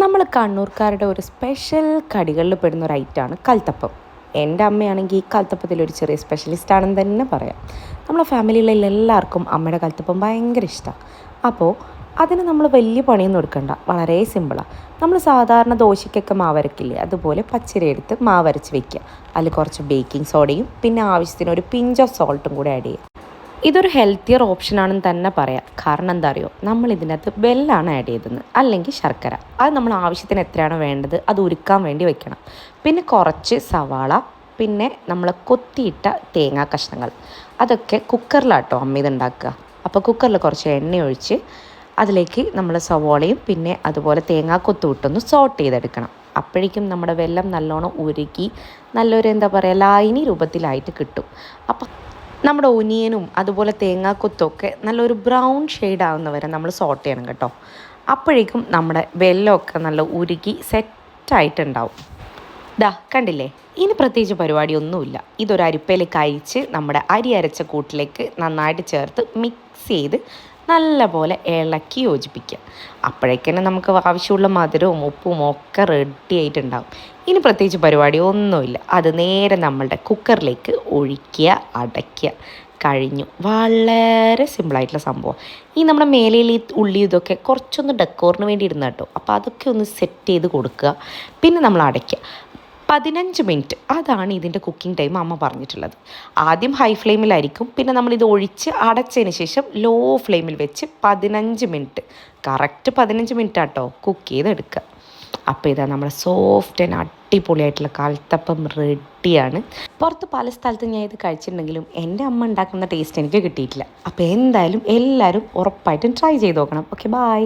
നമ്മൾ കണ്ണൂർക്കാരുടെ ഒരു സ്പെഷ്യൽ കടികളിൽ പെടുന്ന ഒരു ഐറ്റമാണ് കൽത്തപ്പം. എൻ്റെ അമ്മയാണെങ്കിൽ ഈ കൽത്തപ്പത്തിലൊരു ചെറിയ സ്പെഷ്യലിസ്റ്റ് ആണെന്ന് തന്നെ പറയാം. നമ്മളെ ഫാമിലിയിലെ എല്ലാവർക്കും അമ്മയുടെ കൽത്തപ്പം ഭയങ്കര ഇഷ്ടമാണ്. അപ്പോൾ അതിന് നമ്മൾ വലിയ പണിയൊന്നും എടുക്കണ്ട, വളരെ സിമ്പിളാണ്. നമ്മൾ സാധാരണ ദോശയ്ക്കൊക്കെ മാവരക്കില്ലേ, അതുപോലെ പച്ചരി എടുത്ത് മാവരച്ച് വെക്കുക. അതിൽ കുറച്ച് ബേക്കിംഗ് സോഡയും പിന്നെ ആവശ്യത്തിന് ഒരു പിഞ്ച് ഓഫ് സോൾട്ടും കൂടെ ആഡ് ചെയ്യുക. ഇതൊരു ഹെൽത്തിയർ ഓപ്ഷനാണെന്ന് തന്നെ പറയാം. കാരണം എന്താ അറിയോ, നമ്മൾ ഇതിനകത്ത് വെല്ലാണ് ആഡ് ചെയ്തത്, അല്ലെങ്കിൽ ശർക്കര. അത് നമ്മൾ ആവശ്യത്തിന് എത്രയാണോ വേണ്ടത് അത് ഉരുക്കാൻ വേണ്ടി വെക്കണം. പിന്നെ കുറച്ച് സവാള, പിന്നെ നമ്മൾ കൊത്തിയിട്ട തേങ്ങാ കഷ്ണങ്ങൾ, അതൊക്കെ കുക്കറിലാട്ടോ അമ്മ ഇതുണ്ടാക്കുക. അപ്പോൾ കുക്കറിൽ കുറച്ച് എണ്ണ ഒഴിച്ച് അതിലേക്ക് നമ്മൾ സവാളയും പിന്നെ അതുപോലെ തേങ്ങാക്കൊത്തും ഇട്ടൊന്ന് സോട്ട് ചെയ്തെടുക്കണം. അപ്പോഴേക്കും നമ്മുടെ വെല്ലം നല്ലോണം ഉരുക്കി നല്ലൊരു എന്താ പറയുക ലായനി രൂപത്തിലായിട്ട് കിട്ടും. അപ്പം നമ്മുടെ ഒനിയനും അതുപോലെ തേങ്ങാക്കൊത്തൊക്കെ നല്ലൊരു ബ്രൗൺ ഷെയ്ഡ് ആവുന്നവരെ നമ്മൾ സോട്ട് ചെയ്യണം കേട്ടോ. അപ്പോഴേക്കും നമ്മുടെ വെല്ലമൊക്കെ നല്ല ഉരുക്കി സെറ്റായിട്ടുണ്ടാവും. കണ്ടില്ലേ, ഇനി പ്രത്യേകിച്ച് പരിപാടിയൊന്നുമില്ല. ഇതൊരു അരിപ്പയിലേക്ക് അയച്ച് നമ്മുടെ അരി അരച്ച കൂട്ടിലേക്ക് നന്നായിട്ട് ചേർത്ത് മിക്സ് ചെയ്ത് നല്ലപോലെ ഇളക്കി യോജിപ്പിക്കുക. അപ്പോഴേക്കന്നെ നമുക്ക് ആവശ്യമുള്ള മധുരവും ഉപ്പും ഒക്കെ റെഡി ആയിട്ടുണ്ടാവും. ഇനി പ്രത്യേകിച്ച് പരിപാടി ഒന്നുമില്ല. അത് നേരെ നമ്മളുടെ കുക്കറിലേക്ക് ഒഴിക്കുക, അടയ്ക്കുക, കഴിഞ്ഞു. വളരെ സിമ്പിളായിട്ടുള്ള സംഭവം. ഈ നമ്മുടെ മേലയിൽ ഈ ഉള്ളി ഇതൊക്കെ കുറച്ചൊന്ന് ഡെക്കോറിന് വേണ്ടി ഇടുന്ന കേട്ടോ. അപ്പോൾ അതൊക്കെ ഒന്ന് സെറ്റ് ചെയ്ത് കൊടുക്കുക. പിന്നെ നമ്മൾ അടയ്ക്കുക. 15 മിനിറ്റ്, അതാണ് ഇതിൻ്റെ കുക്കിംഗ് ടൈം അമ്മ പറഞ്ഞിട്ടുള്ളത്. ആദ്യം ഹൈ ഫ്ലെയിമിലായിരിക്കും, പിന്നെ നമ്മളിത് ഒഴിച്ച് അടച്ചതിന് ശേഷം ലോ ഫ്ലെയിമിൽ വെച്ച് 15 മിനിറ്റ്, കറക്റ്റ് 15 മിനിറ്റ് ആട്ടോ കുക്ക് ചെയ്തെടുക്കുക. അപ്പോൾ ഇതാ നമ്മുടെ സോഫ്റ്റ് ആൻഡ് അടിപൊളിയായിട്ടുള്ള കൽത്തപ്പം റെഡിയാണ്. പുറത്ത് പല സ്ഥലത്തും ഞാൻ ഇത് കഴിച്ചിട്ടുണ്ടെങ്കിലും എൻ്റെ അമ്മ ഉണ്ടാക്കുന്ന ടേസ്റ്റ് എനിക്ക് കിട്ടിയിട്ടില്ല. അപ്പോൾ എന്തായാലും എല്ലാവരും ഉറപ്പായിട്ടും ട്രൈ ചെയ്ത് നോക്കണം. Okay, by.